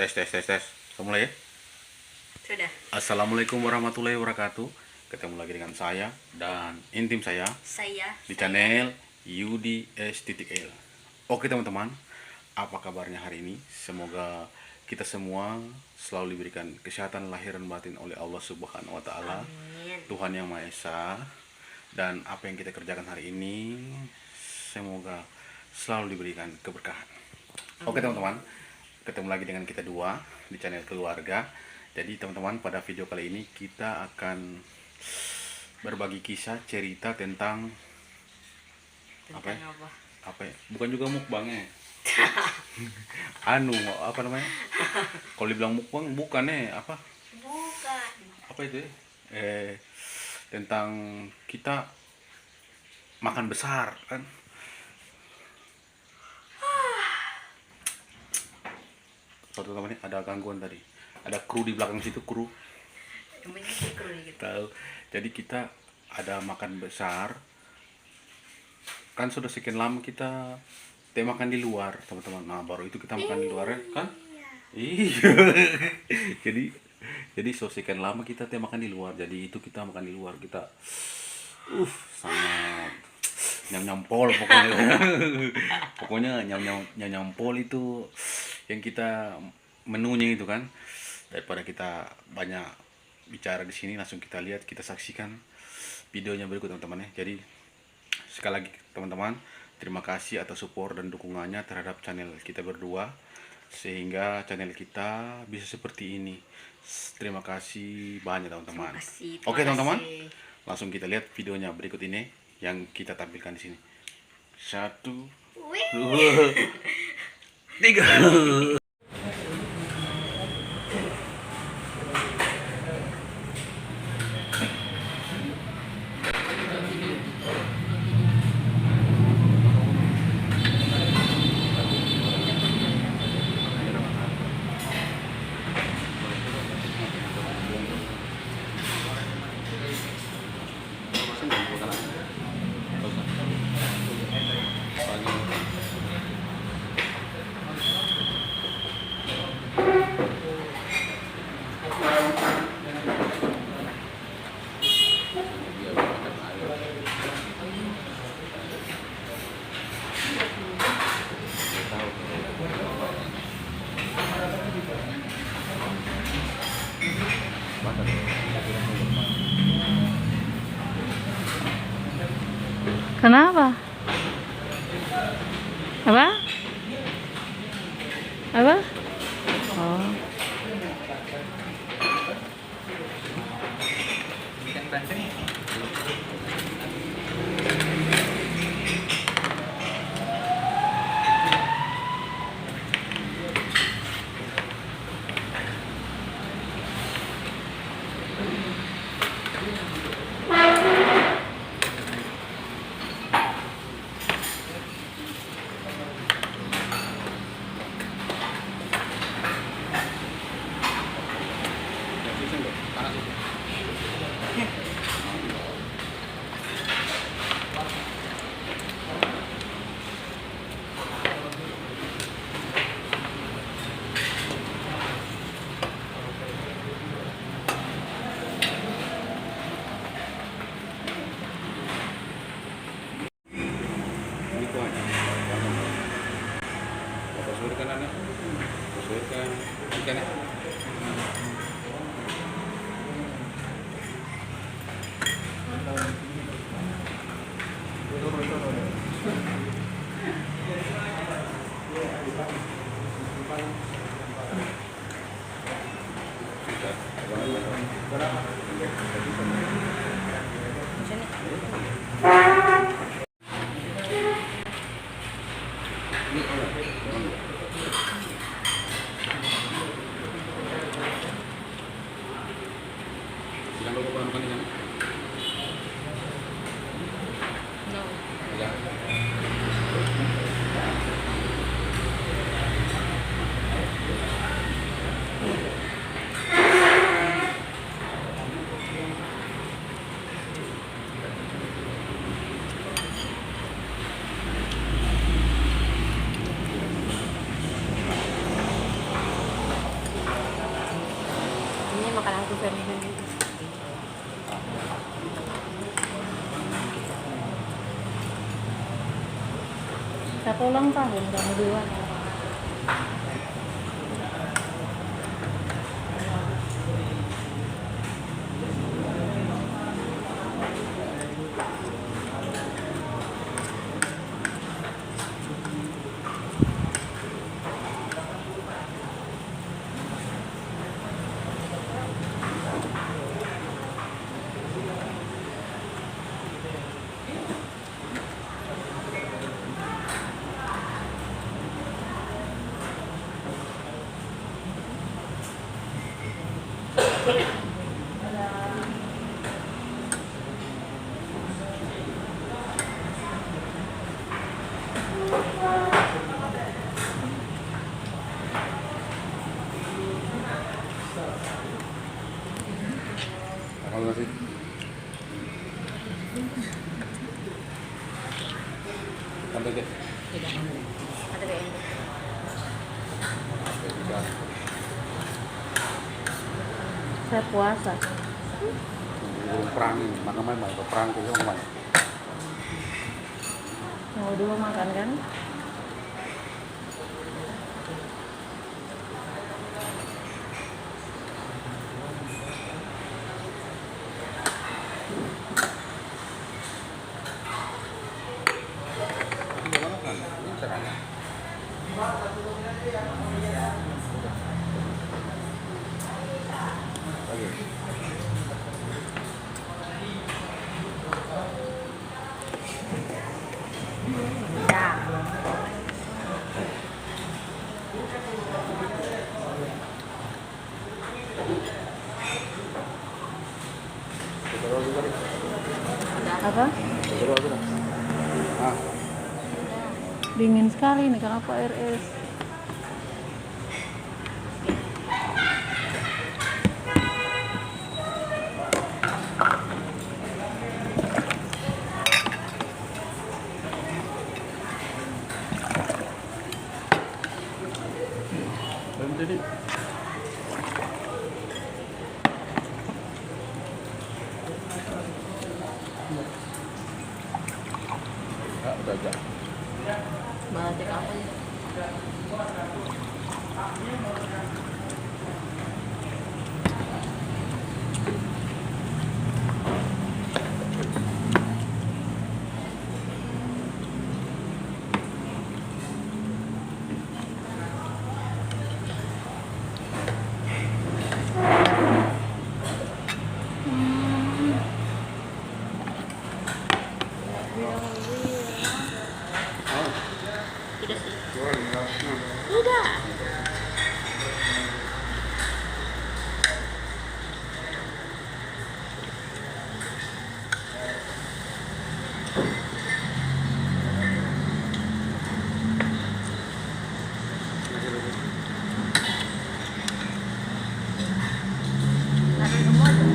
Tes tes tes tes. Mulai ya. Sudah. Assalamualaikum warahmatullahi wabarakatuh. Ketemu lagi dengan saya dan intim saya di channel UDS.L. Oke teman-teman, apa kabarnya hari ini? Semoga kita semua selalu diberikan kesehatan lahir dan batin oleh Allah Subhanahu wa taala, Tuhan yang Maha Esa. Dan apa yang kita kerjakan hari ini semoga selalu diberikan keberkahan. Oke teman-teman, ketemu lagi dengan kita dua di channel keluarga. Jadi teman-teman, pada video kali ini kita akan berbagi kisah cerita tentang apa ya? Apa ya? Bukan juga mukbang ya. Apa namanya? Kalau dibilang mukbang bukan apa? Bukan. Apa itu ya? Tentang kita makan besar kan? Suatu teman, ada gangguan tadi. Ada kru di belakang situ, kru. Tahu. Jadi kita ada makan besar. Kan sudah sekian lama kita makan di luar, teman-teman. Nah, baru itu kita makan di luar kan? Iya. jadi sekian lama kita makan di luar. Jadi itu kita makan di luar, kita sangat nyam-nyampol pokoknya. Pokoknya nyam-nyampol itu yang kita menunya itu kan. Daripada kita banyak bicara di sini, langsung kita lihat, kita saksikan videonya berikut teman-teman ya. Jadi sekali lagi teman-teman, terima kasih atas support dan dukungannya terhadap channel kita berdua, sehingga channel kita bisa seperti ini. Terima kasih banyak teman-teman. Oke teman-teman, langsung kita lihat videonya berikut ini yang kita tampilkan di sini. 1, 2, 3. Kenapa? Apa? Apa? Oh. ratusan ini gitu. Satu ulang tahun kamu dua. Apa nasi? Sampai deh. Tidak. Ada kayak ini. Saya puasa. Perang, makan main perang itu main. Mau dulu makan kan? Apa? Dingin sekali nih, kenapa air es? Jadi udah aja. Batik apa ya? Tidak sih. Tidak. Nasi semua tuh.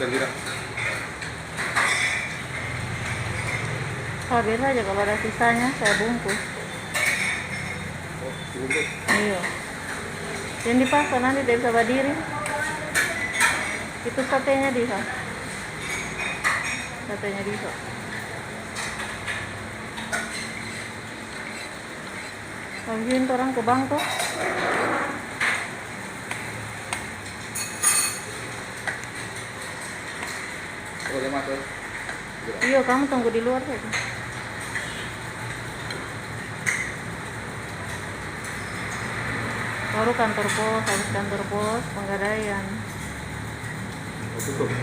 Tidak. Habis aja kalau ada sisanya saya bungkus. Iya. Yang dipaksa nanti dia bisa berdiri. Itu satenya bisa. Satenya bisa. Habisin orang ke bank tuh. Boleh masuk. Iya, kamu tunggu di luar saja. baru kantor pos, habis kantor pos Penggadaian. Tutup.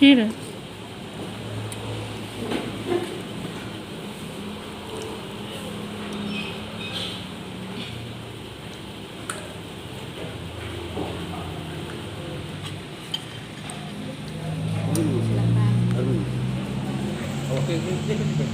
Kira. Oke, oke.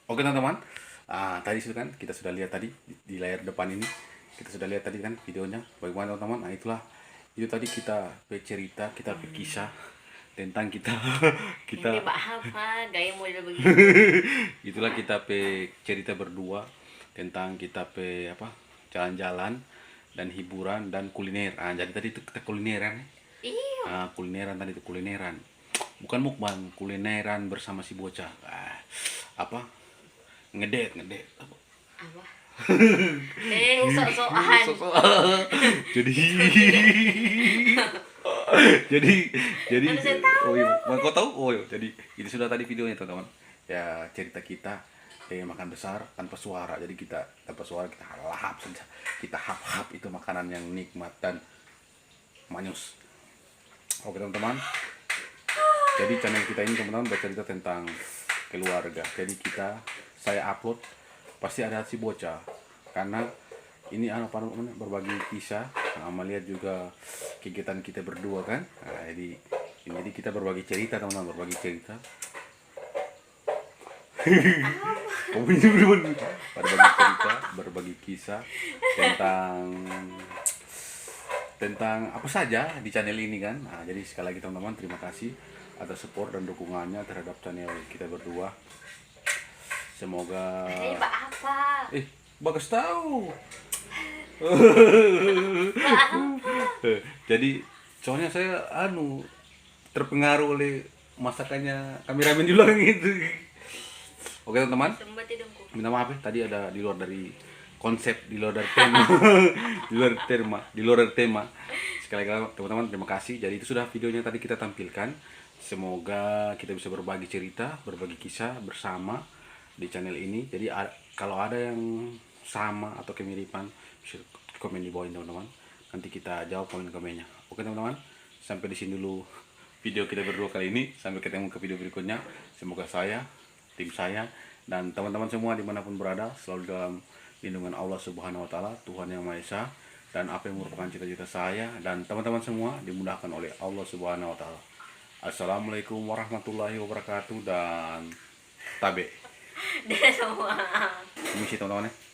Oke teman-teman, tadi sudah kan kita sudah lihat tadi di layar depan ini, kita sudah lihat tadi kan videonya bagaimana teman-teman. Nah itulah, itu tadi kita bercerita, kita berkisah tentang kita Ini apa gaya model begitu. itulah kita cerita berdua tentang kita apa, jalan-jalan dan hiburan dan kuliner. Jadi tadi itu kita kulineran. Iya. Kulineran tadi itu kulineran, bukan mukbang, kulineran bersama si bocah. Apa, ngedet apa. Sok-sokan. jadi jadi Mana saya tahu. oh iya, kau tahu. Oh iya, jadi itu sudah tadi videonya teman-teman ya, cerita kita makan besar tanpa suara. Jadi kita tanpa suara, kita lahap saja, kita hap-hap itu makanan yang nikmat dan manis. Oke teman-teman, jadi channel kita ini teman-teman bercerita tentang keluarga. Jadi saya upload pasti ada si bocah, karena ini apa namanya, berbagi kisah. Melihat juga kegiatan kita berdua kan. Jadi kita berbagi cerita teman-teman, berbagi cerita. Berbagi cerita, berbagi kisah tentang apa saja di channel ini kan. Jadi sekali lagi teman-teman, terima kasih atas support dan dukungannya terhadap channel kita berdua. Semoga apa? bagus tahu. Jadi soalnya saya terpengaruh oleh masakannya kameramen di belakang itu. Oke teman-teman, minta maaf ya, tadi ada di luar dari konsep, di luar dari tema. di luar dari tema. Sekali lagi teman-teman, terima kasih. Jadi itu sudah videonya tadi kita tampilkan. Semoga kita bisa berbagi cerita, berbagi kisah bersama di channel ini. Jadi kalau ada yang sama atau kemiripan, bisa komen di bawah teman-teman. Nanti kita jawab komen-komennya. Oke teman-teman, sampai di sini dulu video kita berdua kali ini. Sampai ketemu ke video berikutnya. Semoga saya, tim saya, dan teman-teman semua dimanapun berada selalu dalam lindungan Allah Subhanahu Wa Taala, Tuhan yang Maha Esa. dan apa yang merupakan cita-cita saya dan teman-teman semua dimudahkan oleh Allah Subhanahu wa taala. Assalamualaikum warahmatullahi wabarakatuh dan tabe. Dah semua. Misi teman-teman ya.